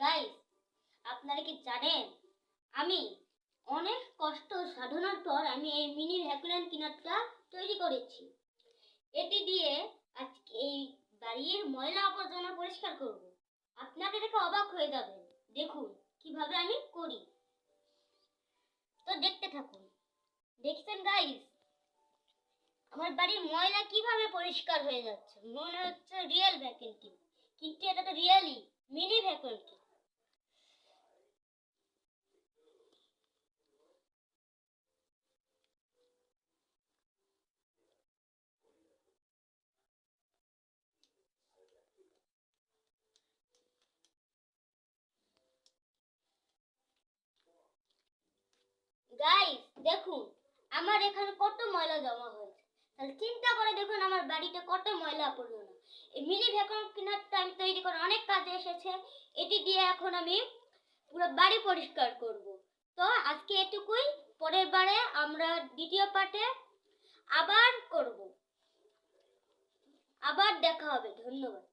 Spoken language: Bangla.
গাইস, আপনারা কি জানেন আমি অনেক কষ্ট সাধনার পর আমি এই মিনি ভ্যাকুয়াম ক্লিনারটা তৈরি করেছি। এটি দিয়ে আজকে এই বাড়ির ময়লা আবর্জনা পরিষ্কার করব। আপনারা দেখে অবাক হয়ে যাবেন। দেখুন কিভাবে আমি করি। তো দেখতে থাকুন। দেখছেন গাইস, আমার বাড়ির ময়লা কিভাবে পরিষ্কার হয়ে যাচ্ছে। মনে হচ্ছে রিয়েল ভ্যাকুয়াম ক্লিনার, কিন্তু এটা তো really mini vacuum cleaner. Guys দেখুন, আমার এখানে কত ময়লা জমা হয়েছে। তাহলে চিন্তা করে দেখুন আমার বাড়িতে কত ময়লা পড়লো না। এই মিনি ভ্যাকুয়াম ক্লিনারটা আমি তৈরি করে অনেক কাজে এসেছে। এটি দিয়ে এখন আমি পুরো বাড়ি পরিষ্কার করব। তো আজকে এটুকুই। পরের বারে আমরা দ্বিতীয় পার্টে আবার করব। আবার দেখা হবে। ধন্যবাদ।